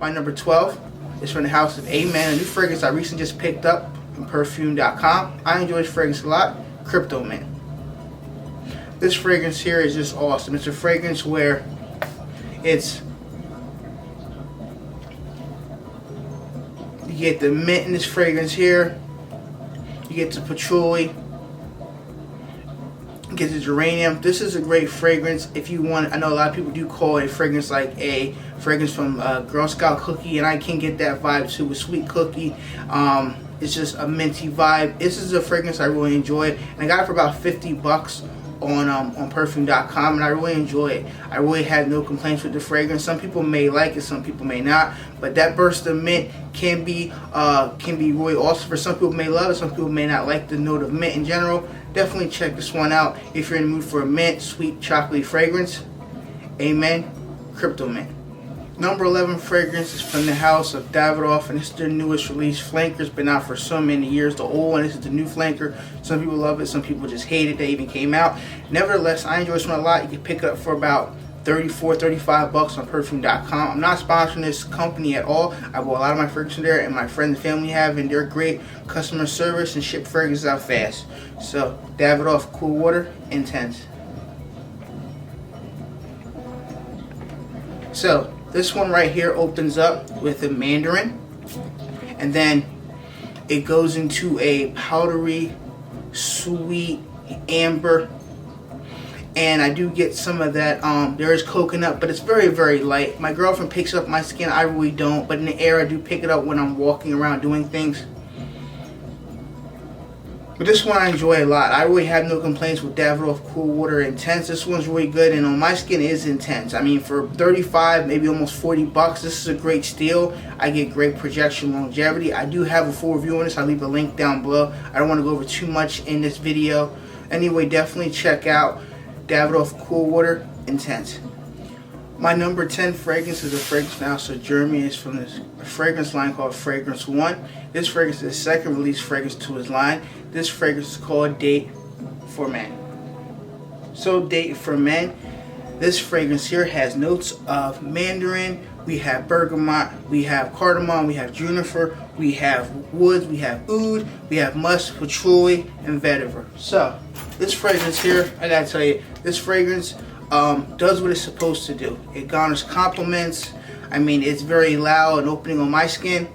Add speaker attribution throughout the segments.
Speaker 1: My number 12 is from the house of Amen, a new fragrance I recently just picked up from Parfum.com. I enjoy this fragrance a lot, Crypto Mint. This fragrance here is just awesome. It's a fragrance where you get the mint in this fragrance here, you get the patchouli, you get the geranium. This is a great fragrance if you want. I know a lot of people do call a fragrance like a fragrance from Girl Scout cookie, and I can get that vibe too with sweet cookie. It's just a minty vibe. This is a fragrance I really enjoy, and I got it for about 50 bucks on Parfum.com, and I really enjoy it. I really have no complaints with the fragrance. Some people may like it, some people may not, but that burst of mint can be really awesome. For some people may love it, some people may not like the note of mint in general. Definitely check this one out if you're in the mood for a mint, sweet, chocolatey fragrance. Amen, Crypto Mint. Number 11 fragrance is from the house of Davidoff, and it's their newest release. Flanker's been out for so many years. The old one, this is the new flanker. Some people love it, some people just hate it. They even came out. Nevertheless, I enjoy this one a lot. You can pick it up for about 34, 35 bucks on Parfum.com. I'm not sponsoring this company at all. I bought a lot of my fragrances there, and my friends and family have, and they're great customer service and ship fragrances out fast. So, Davidoff Cool Water Intense. So, this one right here opens up with a mandarin, and then it goes into a powdery, sweet amber, and I do get some of that. There is coconut, but it's very, very light. My girlfriend picks up my skin. I really don't, but in the air I do pick it up when I'm walking around doing things. But this one I enjoy a lot. I really have no complaints with Davidoff Cool Water Intense. This one's really good, and on my skin it is intense. I mean, for 35, maybe almost 40 bucks, this is a great steal. I get great projection longevity. I do have a full review on this. I'll leave a link down below. I don't want to go over too much in this video. Anyway, definitely check out Davidoff Cool Water Intense. My number 10 fragrance is a fragrance from the house of Jeremy. It's from this fragrance line called Fragrance One. This fragrance is the second release fragrance to his line. This fragrance is called Date for Men. So Date for Men, this fragrance here has notes of mandarin, we have bergamot, we have cardamom, we have juniper, we have woods, we have oud, we have musk, patchouli, and vetiver. So this fragrance here, I gotta tell you, this fragrance does what it's supposed to do. It garners compliments. I mean, it's very loud and opening on my skin.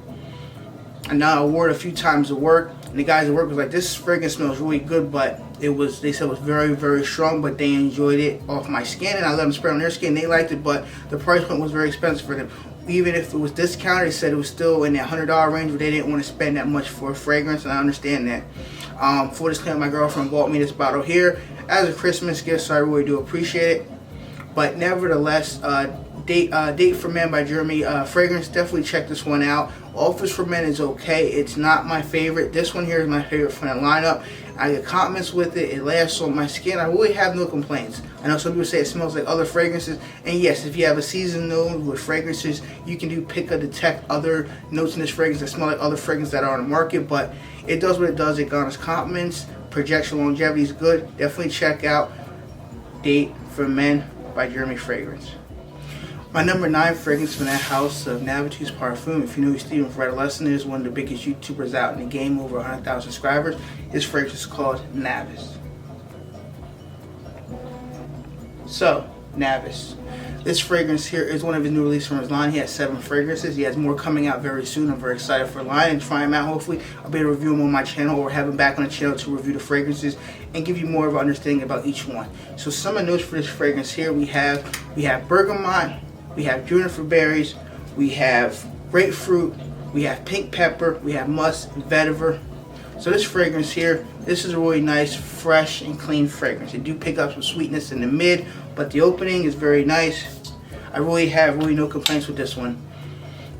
Speaker 1: I now wore it a few times at work, and the guys at work was like, "This fragrance smells really good," but they said it was very, very strong, but they enjoyed it off my skin, and I let them spray on their skin. They liked it, but the price point was very expensive for them. Even if it was discounted, they said it was still in the $100 range, but they didn't want to spend that much for a fragrance, and I understand that. For this claim, my girlfriend bought me this bottle here as a Christmas gift, so I really do appreciate it. But nevertheless, Date for Men by Jeremy fragrance, definitely check this one out. Office for Men is okay. It's not my favorite. This one here is my favorite from the lineup. I get compliments with it. It lasts on my skin. I really have no complaints. I know some people say it smells like other fragrances, and yes, if you have a seasoned nose with fragrances, you can detect other notes in this fragrance that smell like other fragrances that are on the market, but it does what it does. It garners compliments. Projection longevity is good. Definitely check out Date for Men by Jeremy Fragrance. My number 9 fragrance from that house of Navitus Parfum. If you know who Steven Fredolesson is, one of the biggest YouTubers out in the game, over 100,000 subscribers. His fragrance is called Navis. So, Navis. This fragrance here is one of his new releases from his line. He has 7 fragrances. He has more coming out very soon. I'm very excited for the line and try them out. Hopefully, I'll be able to review them on my channel or have him back on the channel to review the fragrances and give you more of an understanding about each one. So, some of the notes for this fragrance here, we have bergamot, we have juniper berries, we have grapefruit, we have pink pepper, we have musk, and vetiver. So this fragrance here, this is a really nice, fresh, and clean fragrance. It do pick up some sweetness in the mid, but the opening is very nice. I really have no complaints with this one.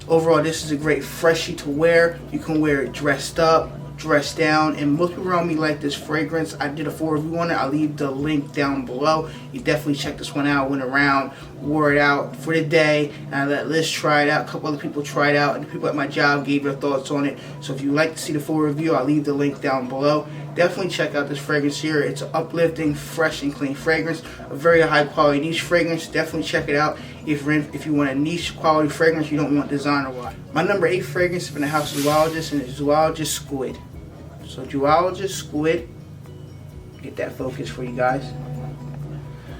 Speaker 1: Overall, this is a great freshie to wear. You can wear it dressed up, dressed down, and most people around me like this fragrance. I did a full review on it. I'll leave the link down below. You definitely check this one out. Went around, wore it out for the day, and I let Liz try it out. A couple other people tried it out, and the people at my job gave their thoughts on it. So if you'd like to see the full review, I'll leave the link down below. definitely check out this fragrance here. It's an uplifting, fresh and clean fragrance, a very high quality niche fragrance. Definitely check it out if you want a niche quality fragrance, you don't want designer wise. My number 8 fragrance is from the house of Zoologist, and it's Zoologist Squid. So Zoologist Squid, get that focus for you guys.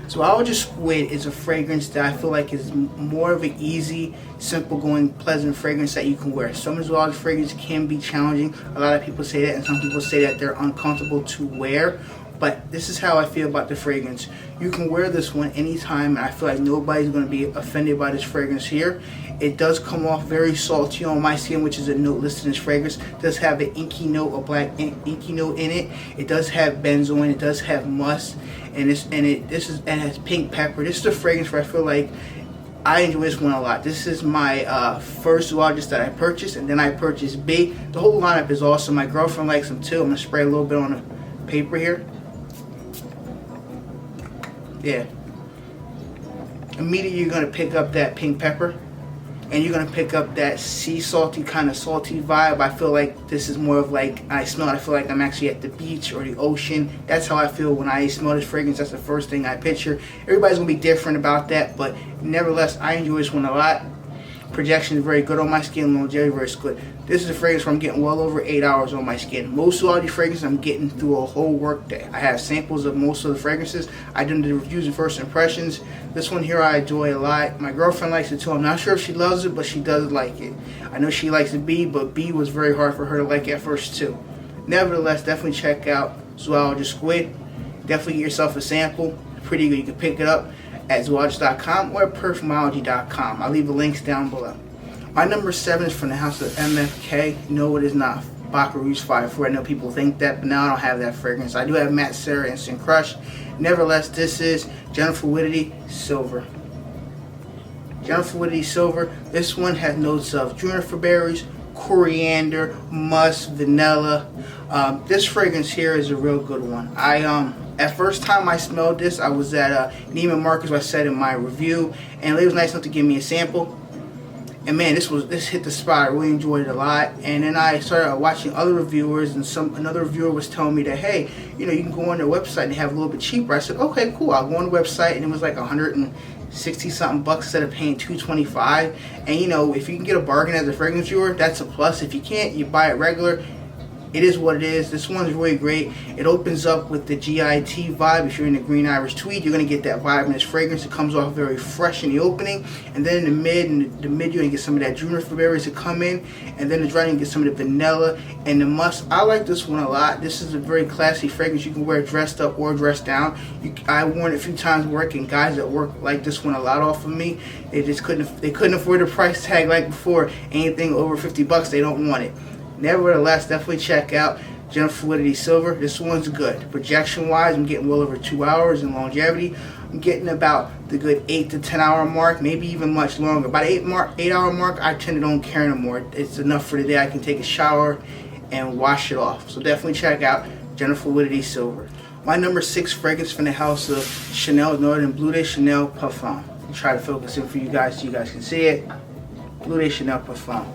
Speaker 1: Zoologist Squid is a fragrance that I feel like is more of an easy, simple going, pleasant fragrance that you can wear. Some of Zoologist fragrances can be challenging. A lot of people say that, and some people say that they're uncomfortable to wear. But this is how I feel about the fragrance. You can wear this one anytime, and I feel like nobody's going to be offended by this fragrance here. It does come off very salty on my skin, which is a note listed in this fragrance. It does have an inky note, a black inky note in it. It does have benzoin. It does have musk, and it has pink pepper. This is a fragrance where I feel like I enjoy this one a lot. This is my first Zoologist that I purchased, and then I purchased B. The whole lineup is awesome. My girlfriend likes them too. I'm gonna spray a little bit on the paper here. Yeah. Immediately you're going to pick up that pink pepper, and you're going to pick up that sea salty, kind of salty vibe. I feel like this is more of like, I feel like I'm actually at the beach or the ocean. That's how I feel when I smell this fragrance. That's the first thing I picture. Everybody's going to be different about that, but nevertheless, I enjoy this one a lot. Projection is very good on my skin. Longevity very good. This is a fragrance where I'm getting well over 8 hours on my skin. Most of all these fragrances I'm getting through a whole work day. I have samples of most of the fragrances. I did the reviews and first impressions. This one here I enjoy a lot. My girlfriend likes it too. I'm not sure if she loves it, but she does like it. I know she likes the B, but B was very hard for her to like at first too. Nevertheless, definitely check out Zoologist Squid. Definitely get yourself a sample. Pretty good. You can pick it up at zoologist.com or perfumology.com. I'll leave the links down below. My number 7 is from the house of MFK. No, it is not Baccarou's 5-4. I know people think that, but now I don't have that fragrance. I do have Matte Sarah Instant Crush. Nevertheless, this is Jennifer Whitty Silver. Jennifer Whitty Silver. This one has notes of juniper berries, coriander, musk, vanilla. This fragrance here is a real good one. At first time I smelled this, I was at Neiman Marcus, where I said in my review, and it was nice enough to give me a sample. And man, this hit the spot. I really enjoyed it a lot. And then I started watching other reviewers, and another reviewer was telling me that, hey, you know, you can go on their website and have a little bit cheaper. I said, okay, cool. I'll go on the website, and it was like 160 something bucks instead of paying $225. And you know, if you can get a bargain as a fragrance viewer, that's a plus. If you can't, you buy it regular. It is what it is. This one's really great. It opens up with the GIT vibe. If you're in the Green Irish Tweed, you're going to get that vibe in this fragrance. It comes off very fresh in the opening. And then in the mid, you're going to get some of that juniper berries to come in. And then the dry, you get some of the vanilla and the musk. I like this one a lot. This is a very classy fragrance. You can wear dressed up or dressed down. I worn it a few times working. Guys that work like this one a lot off of me. They couldn't afford the price tag like before. Anything over 50 bucks, they don't want it. Nevertheless, definitely check out Jennifer Whitty Silver. This one's good. Projection wise, I'm getting well over 2 hours in longevity. I'm getting about the good 8 to 10 hour mark, maybe even much longer. By the 8 hour mark, I tend to don't care no more. It's enough for the day. I can take a shower and wash it off. So definitely check out Jennifer Whitty Silver. My number 6 fragrance from the house of Chanel Northern Bleu de Chanel Parfum. I'll try to focus in for you guys so you guys can see it. Bleu de Chanel Parfum.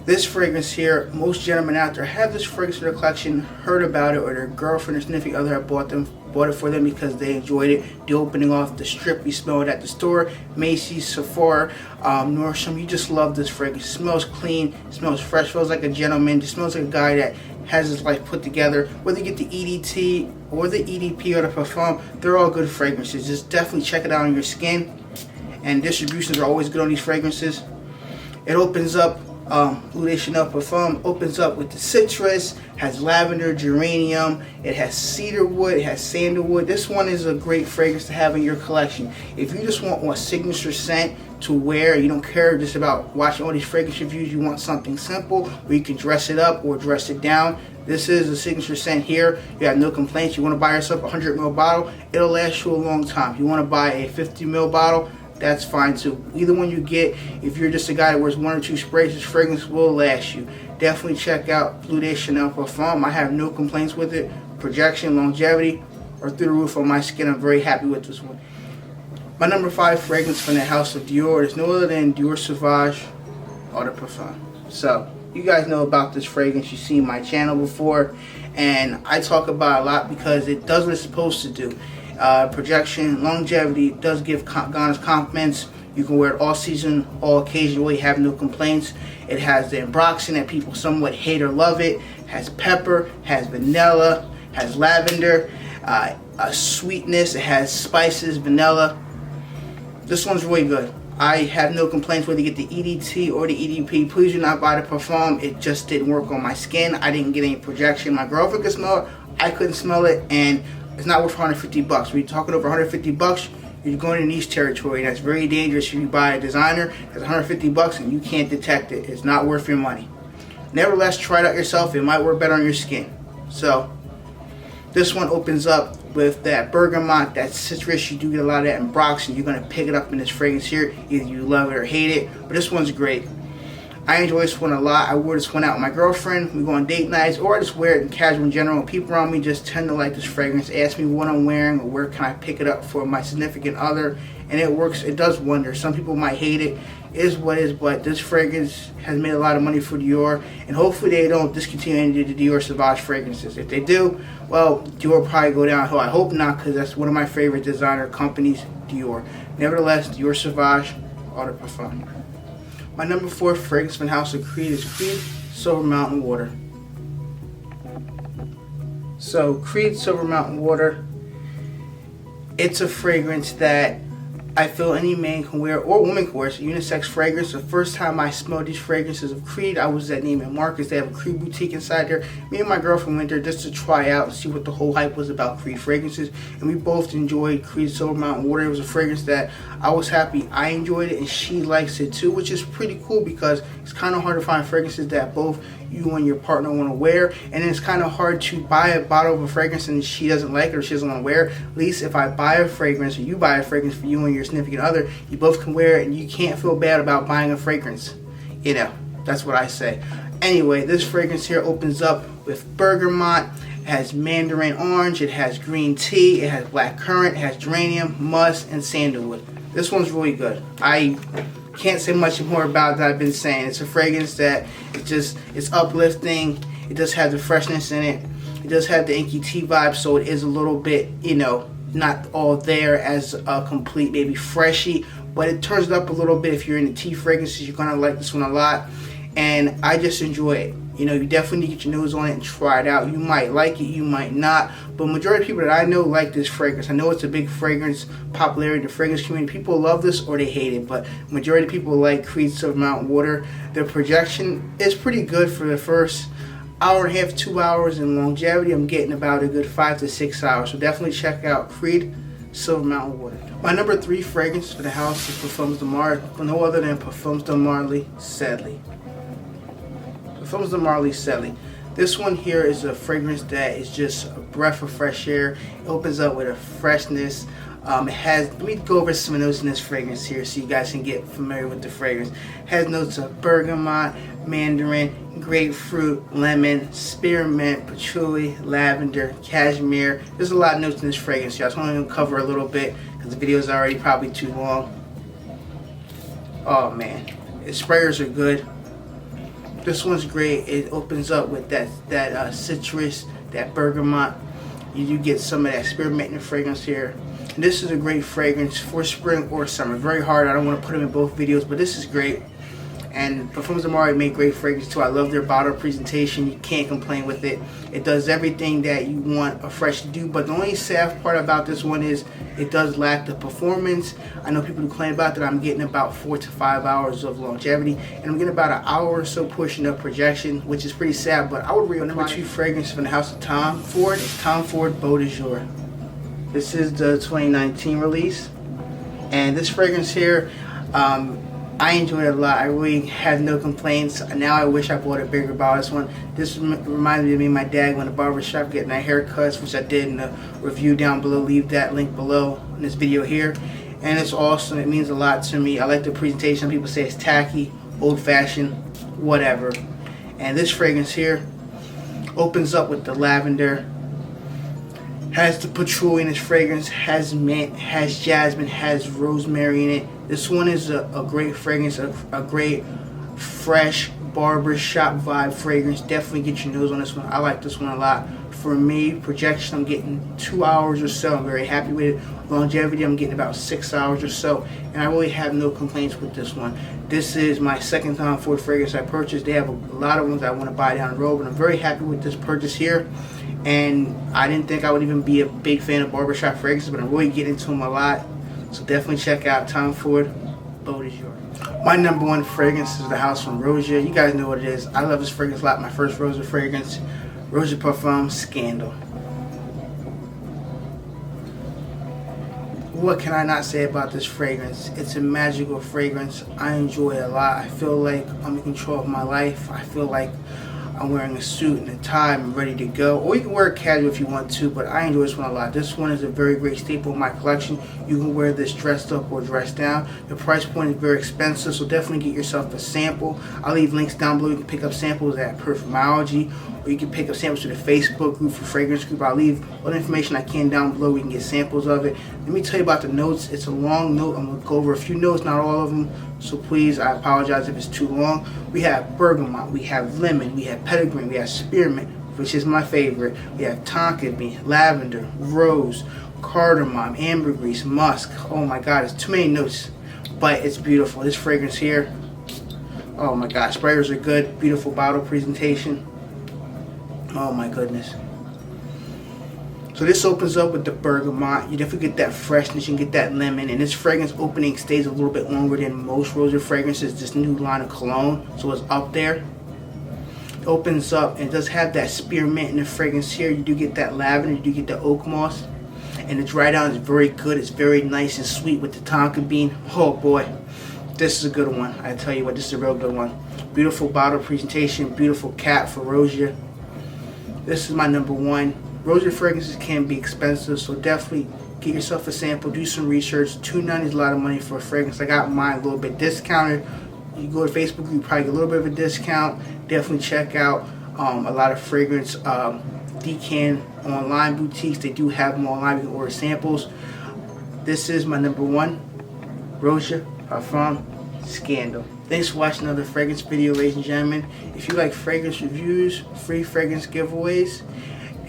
Speaker 1: This fragrance here, most gentlemen out there have this fragrance in their collection, heard about it, or their girlfriend or significant other have bought it for them because they enjoyed it. The opening off the strip, you smell it at the store, Macy's, Sephora, Nordstrom. You just love this fragrance. It smells clean, it smells fresh, feels like a gentleman, just smells like a guy that has his life put together. Whether you get the EDT or the EDP or the Parfum, they're all good fragrances. Just definitely check it out on your skin. And distributions are always good on these fragrances. It opens up. Bleu de Chanel Parfum opens up with the citrus, has lavender, geranium, it has cedarwood, it has sandalwood. This one is a great fragrance to have in your collection. If you just want a signature scent to wear, you don't care just about watching all these fragrance reviews, you want something simple where you can dress it up or dress it down. This is a signature scent here. You have no complaints. You want to buy yourself a 100 ml bottle, it'll last you a long time. You want to buy a 50 ml bottle, that's fine too. Either one you get, if you're just a guy that wears 1 or 2 sprays, this fragrance will last you. Definitely check out Bleu de Chanel Parfum. I have no complaints with it. Projection, longevity, or through the roof on my skin. I'm very happy with this one. My number 5 fragrance from the house of Dior is no other than Dior Sauvage Eau de Parfum. So, you guys know about this fragrance. You've seen my channel before. and I talk about it a lot because it does what it's supposed to do. Projection, longevity, does give honest compliments. You can wear it all season, all occasion, you really have no complaints. It has the ambroxan that people somewhat hate or love it. Has pepper, has vanilla, has lavender, a sweetness, it has spices, vanilla. This one's really good. I have no complaints whether you get the EDT or the EDP. Please do not buy the Parfum. It just didn't work on my skin. I didn't get any projection. My girlfriend could smell it. I couldn't smell it, and it's not worth 150 bucks. When you're talking over 150 bucks, you're going in niche territory, and that's very dangerous if you buy a designer that's 150 bucks and you can't detect it. It's not worth your money. Nevertheless, try it out yourself. It might work better on your skin. So, this one opens up with that bergamot, that citrus. You do get a lot of that ambroxan. You're going to pick it up in this fragrance here. Either you love it or hate it, but this one's great. I enjoy this one a lot. I wore this one out with my girlfriend. We go on date nights, or I just wear it in casual in general. People around me just tend to like this fragrance, ask me what I'm wearing or where can I pick it up for my significant other, and it works. It does wonders. Some people might hate it. It is what it is, but this fragrance has made a lot of money for Dior, and hopefully they don't discontinue any of the Dior Sauvage fragrances. If they do, well, Dior will probably go downhill. I hope not, because that's one of my favorite designer companies, Dior. Nevertheless, Dior Sauvage, Eau de Parfum. My number 4 fragrance from the House of Creed is Creed Silver Mountain Water. So, Creed Silver Mountain Water, it's a fragrance that I feel any man can wear, or woman can wear. It's a unisex fragrance. The first time I smelled these fragrances of Creed, I was at Neiman Marcus. They have a Creed boutique inside there. Me and my girlfriend went there just to try out and see what the whole hype was about Creed fragrances. And we both enjoyed Creed Silver Mountain Water. It was a fragrance that I was happy I enjoyed it, and she likes it too, which is pretty cool because it's kind of hard to find fragrances that both you and your partner want to wear, and it's kind of hard to buy a bottle of a fragrance and she doesn't like it or she doesn't want to wear it. At least if I buy a fragrance or you buy a fragrance for you and your significant other, you both can wear it and you can't feel bad about buying a fragrance. You know, that's what I say. Anyway, this fragrance here opens up with bergamot. It has mandarin orange, it has green tea, it has black currant, it has geranium, musk, and sandalwood. This one's really good. I can't say much more about it than I've been saying. It's a fragrance that it's uplifting. It does have the freshness in it. It does have the inky tea vibe, so it is a little bit, you know, not all there as a complete maybe freshy, but it turns it up a little bit. If you're into tea fragrances, you're gonna like this one a lot, and I just enjoy it. You know, you definitely need to get your nose on it and try it out. You might like it, you might not, but majority of people that I know like this fragrance. I know it's a big fragrance popularity in the fragrance community. People love this or they hate it, but majority of people like Creed Silver Mountain Water. The projection is pretty good for the first hour and a half, 2 hours, and longevity I'm getting about a good 5 to 6 hours. So definitely check out Creed Silver Mountain Water. My number 3 fragrance for the house is Parfums de Marly, no other than Parfums de Marly Sedley. Parfums de Marly Sedley. This one here is a fragrance that is just a breath of fresh air. It opens up with a freshness. It has, let me go over some notes in this fragrance here so you guys can get familiar with the fragrance. It has notes of bergamot, mandarin, grapefruit, lemon, spearmint, patchouli, lavender, cashmere. There's a lot of notes in this fragrance here. I just want to cover a little bit because the video is already probably too long. Oh man, its sprayers are good. This one's great. It opens up with that citrus, that bergamot. You do get some of that spearmint in the fragrance here. And this is a great fragrance for spring or summer. Very hard. I don't want to put them in both videos, but this is great. And Parfums de Marly make great fragrance too. I love their bottle presentation. You can't complain with it. It does everything that you want a fresh to do. But the only sad part about this one is it does lack the performance. I know people who claim about that. I'm getting about 4 to 5 hours of longevity, and I'm getting about an hour or so pushing up projection, which is pretty sad. But I would rate number 2 fragrance from the house of Tom Ford. It's Tom Ford Beau de Jour. This is the 2019 release, and this fragrance here, I enjoy it a lot. I really have no complaints. Now I wish I bought a bigger bottle. This one, this reminds me of me and my dad going to barbershop getting our haircuts, which I did in the review down below. Leave that link below in this video here. And it's awesome. It means a lot to me. I like the presentation. People say it's tacky, old-fashioned, whatever. And this fragrance here opens up with the lavender. Has the patchouli in its fragrance, has mint, has jasmine, has rosemary in it. This one is a great fragrance, a great fresh barbershop vibe fragrance. Definitely get your nose on this one. I like this one a lot. For me, projection, I'm getting 2 hours or so. I'm very happy with it. Longevity, I'm getting about 6 hours or so. And I really have no complaints with this one. This is my second time for fragrance I purchased. They have a lot of ones I want to buy down the road, but I'm very happy with this purchase here. And I didn't think I would even be a big fan of barbershop fragrances, but I'm really getting into them a lot. So definitely check out Tom Ford. Boat is yours. My number one fragrance is the house from Roja. You guys know what it is. I love this fragrance a lot. My first Roja fragrance, Roja Parfums Scandal. What can I not say about this fragrance? It's a magical fragrance. I enjoy it a lot. I feel like I'm in control of my life. I feel like I'm wearing a suit and a tie. I'm ready to go. Or you can wear it casual if you want to, but I enjoy this one a lot. This one is a very great staple in my collection. You can wear this dressed up or dressed down. The price point is very expensive, so definitely get yourself a sample. I'll leave links down below. You can pick up samples at Perfumology, or you can pick up samples to the Facebook group for Fragrance Group. I'll leave all the information I can down below. We can get samples of it. Let me tell you about the notes. It's a long note. I'm going to go over a few notes, not all of them. So please, I apologize if it's too long. We have bergamot, we have lemon, we have petitgreen, we have spearmint, which is my favorite. We have tonka bean, lavender, rose, cardamom, ambergris, musk. Oh my God, it's too many notes, but it's beautiful. This fragrance here, oh my God, sprayers are good. Beautiful bottle presentation. Oh my goodness. So this opens up with the bergamot. You definitely get that freshness, you can get that lemon, and this fragrance opening stays a little bit longer than most Roja fragrances. This new line of cologne, so it's up there. It opens up and it does have that spearmint in the fragrance here. You do get that lavender, you do get the oak moss, and the dry down is very good. It's very nice and sweet with the tonka bean. Oh boy, this is a good one. I tell you what, this is a real good one. Beautiful bottle presentation, beautiful cap for Roja. This is my number one. Roja fragrances can be expensive, so definitely get yourself a sample, do some research. $2.90 is a lot of money for a fragrance. I got mine a little bit discounted. You go to Facebook, you probably get a little bit of a discount. Definitely check out a lot of fragrance decan online boutiques. They do have them online. You can order samples. This is my number one, Roja Parfums Scandal. Thanks for watching another fragrance video, ladies and gentlemen. If you like fragrance reviews, free fragrance giveaways,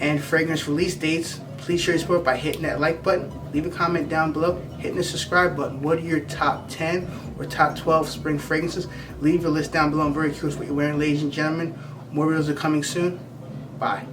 Speaker 1: and fragrance release dates, please show your support by hitting that like button, leave a comment down below, hitting the subscribe button. What are your top 10 or top 12 spring fragrances? Leave your list down below. I'm very curious what you're wearing, ladies and gentlemen. More videos are coming soon. Bye.